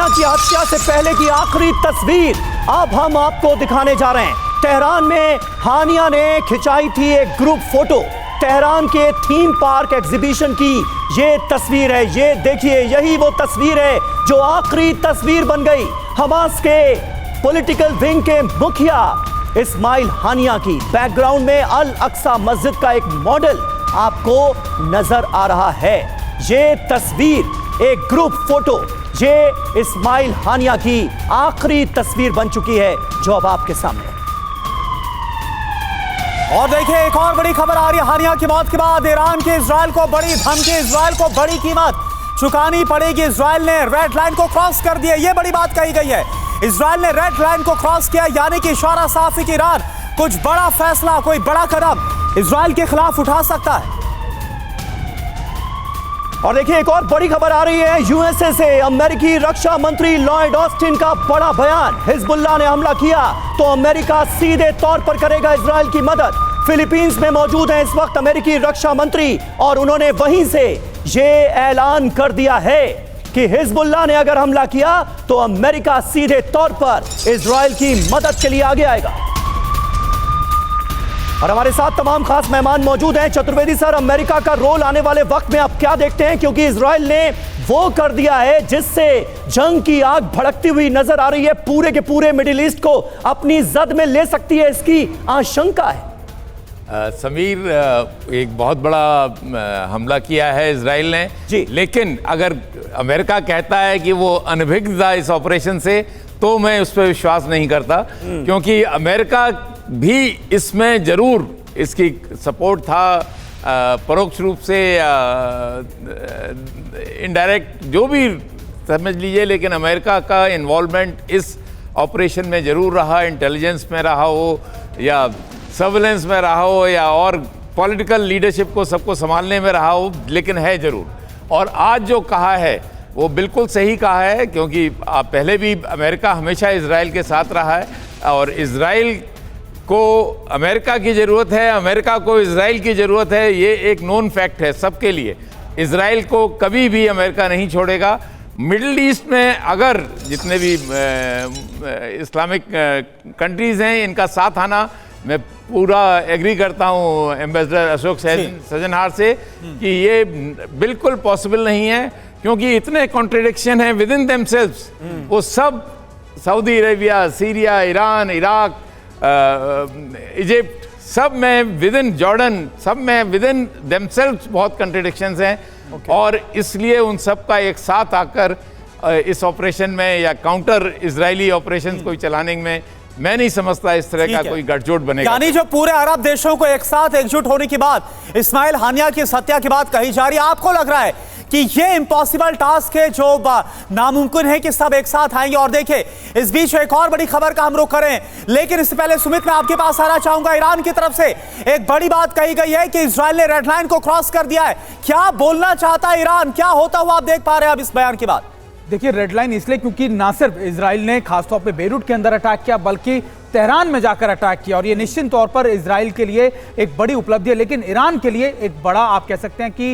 हानिया की हत्या से पहले की आखिरी तस्वीर अब हम आपको दिखाने जा रहे हैं। तेहरान में हानिया ने खिंचाई थी एक ग्रुप फोटो। तेहरान के थीम पार्क एग्जीबिशन की ये तस्वीर है। ये देखिए, यही वो तस्वीर है जो आखिरी तस्वीर बन गई हमास के पॉलिटिकल विंग के मुखिया इस्माइल हानिया की। बैकग्राउंड में अल अक्सा मस्जिद का एक मॉडल आपको नजर आ रहा है। ये तस्वीर एक ग्रुप फोटो, ये इस्माइल हानिया की आखिरी तस्वीर बन चुकी है जो अब आपके सामने। और देखिए, एक और बड़ी खबर आ रही है। हानिया की मौत के बाद ईरान के इजराइल को बड़ी धमकी, इजराइल को बड़ी कीमत चुकानी पड़ेगी। इजराइल ने रेड लाइन को क्रॉस कर दिया, यह बड़ी बात कही गई है। इजराइल ने रेड लाइन को क्रॉस किया, यानी कि इशारा साफ है कि ईरान कुछ बड़ा फैसला, कोई बड़ा कदम इजराइल के खिलाफ उठा सकता है। और देखिए, एक और बड़ी खबर आ रही है यूएसए से। अमेरिकी रक्षा मंत्री लॉयड ऑस्टिन का बड़ा बयान। हिजबुल्लाह ने हमला किया तो अमेरिका सीधे तौर पर करेगा इजराइल की मदद। फिलीपींस में मौजूद हैं इस वक्त अमेरिकी रक्षा मंत्री और उन्होंने वहीं से ये ऐलान कर दिया है कि हिजबुल्लाह ने अगर हमला किया तो अमेरिका सीधे तौर पर इजराइल की मदद के लिए आगे आएगा। और हमारे साथ तमाम खास मेहमान मौजूद हैं। चतुर्वेदी सर, अमेरिका का रोल आने वाले वक्त में आप क्या देखते हैं, क्योंकि इजराइल ने वो कर दिया है जिससे जंग की आग भड़कती हुई नजर आ रही है, पूरे के पूरे मिडिल ईस्ट को अपनी जद में ले सकती है, इसकी आशंका है। समीर, एक बहुत बड़ा हमला किया है इजराइल ने जी, लेकिन अगर अमेरिका कहता है कि वो अनभिज्ञ था इस ऑपरेशन से, तो मैं उस पर विश्वास नहीं करता, क्योंकि अमेरिका भी इसमें जरूर इसकी सपोर्ट था, परोक्ष रूप से इनडायरेक्ट जो भी समझ लीजिए, लेकिन अमेरिका का इन्वॉल्वमेंट इस ऑपरेशन में जरूर रहा। इंटेलिजेंस में रहा हो या सर्विलेंस में रहा हो या और पॉलिटिकल लीडरशिप को सबको संभालने में रहा हो, लेकिन है जरूर। और आज जो कहा है वो बिल्कुल सही कहा है, क्योंकि पहले भी अमेरिका हमेशा इजराइल के साथ रहा है और इजराइल को अमेरिका की ज़रूरत है, अमेरिका को इजराइल की ज़रूरत है। ये एक नोन फैक्ट है सबके लिए। इजराइल को कभी भी अमेरिका नहीं छोड़ेगा। मिडिल ईस्ट में अगर जितने भी इस्लामिक कंट्रीज़ हैं, इनका साथ आना, मैं पूरा एग्री करता हूँ एम्बेसडर अशोक सजनहार से कि ये बिल्कुल पॉसिबल नहीं है, क्योंकि इतने कॉन्ट्रडिक्शन हैं विद इन देमसेल्व्स। वो सब Saudi Arabia, Syria, Iran, Iraq, Egypt, सब में विद इन जॉर्डन, सब में विद इन देमसेल्व्स बहुत कॉन्ट्रडिक्शंस हैं। और इसलिए उन सब का एक साथ आकर इस ऑपरेशन में या काउंटर इजरायली ऑपरेशंस को चलाने में मैं नहीं समझता इस तरह का कोई गठजोड़ बनेगा। यानी जो पूरे अरब देशों को एक साथ एकजुट होने की बात इस्माइल हानिया की हत्या की बात कही जा रही है, आपको लग रहा है कि ये इम्पॉसिबल टास्क है, जो नामुमकिन है कि सब एक साथ आएंगे? और देखिए, इस बीच एक और बड़ी खबर का हम रुख करें, लेकिन इससे पहले सुमित, मैं आपके पास आना चाहूंगा। ईरान की तरफ से एक बड़ी बात कही गई है कि इजराइल ने रेड लाइन को क्रॉस कर दिया है। क्या बोलना चाहता है ईरान, क्या होता हुआ आप देख पा रहे हैं अब इस बयान के बाद? देखिए, रेड लाइन इसलिए क्योंकि ना सिर्फ इजराइल ने खासतौर पे बेरूट के अंदर अटैक किया, बल्कि तेहरान में जाकर अटैक किया, और ये निश्चित तौर पर इजराइल के लिए एक बड़ी उपलब्धि है, लेकिन ईरान के लिए एक बड़ा, आप कह सकते हैं कि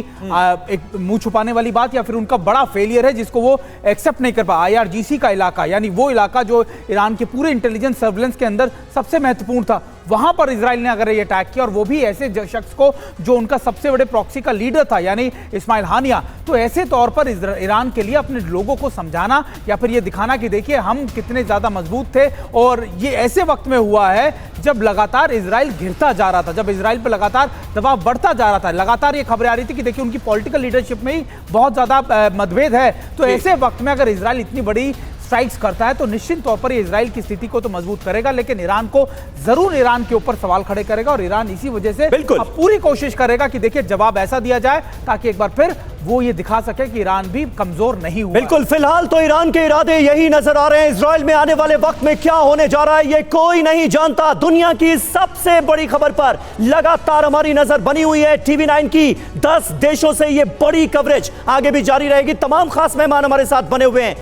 एक मुंह छुपाने वाली बात या फिर उनका बड़ा फेलियर है जिसको वो एक्सेप्ट नहीं कर पाया। IRGC का इलाका, यानी वो इलाका जो ईरान के पूरे इंटेलिजेंस सर्विलेंस के अंदर सबसे महत्वपूर्ण था, वहां पर इजराइल ने अगर ये अटैक किया, और वो भी ऐसे शख्स को जो उनका सबसे बड़े प्रॉक्सी का लीडर था, यानी इस्माइल हानिया, तो ऐसे तौर पर ईरान के लिए अपने लोगों को समझाना या फिर ये दिखाना कि देखिए हम कितने ज्यादा मजबूत थे। और ये ऐसे वक्त में हुआ है जब लगातार इजराइल गिरता जा रहा था, जब इजराइल पर लगातार दबाव बढ़ता जा रहा था, लगातार ये खबरें आ रही थी कि देखिए उनकी पॉलिटिकल लीडरशिप में ही बहुत ज्यादा मतभेद है। तो ऐसे वक्त में अगर इजराइल इतनी बड़ी स्ट्राइक्स करता है तो निश्चित तौर पर ये इजराइल की स्थिति को तो मजबूत करेगा, लेकिन ईरान को जरूर ईरान के ऊपर सवाल खड़े करेगा। और ईरान इसी वजह से अब पूरी कोशिश करेगा कि देखिए जवाब ऐसा दिया जाए ताकि एक बार फिर वो ये दिखा सके कि ईरान भी कमजोर नहीं हुआ। बिल्कुल, फिलहाल तो ईरान के इरादे यही नजर आ रहे हैं। इजराइल में आने वाले वक्त में क्या होने जा रहा है ये कोई नहीं जानता। दुनिया की सबसे बड़ी खबर पर लगातार हमारी नजर बनी हुई है। TV9 की 10 देशों से ये बड़ी कवरेज आगे भी जारी रहेगी। तमाम खास मेहमान हमारे साथ बने हुए हैं।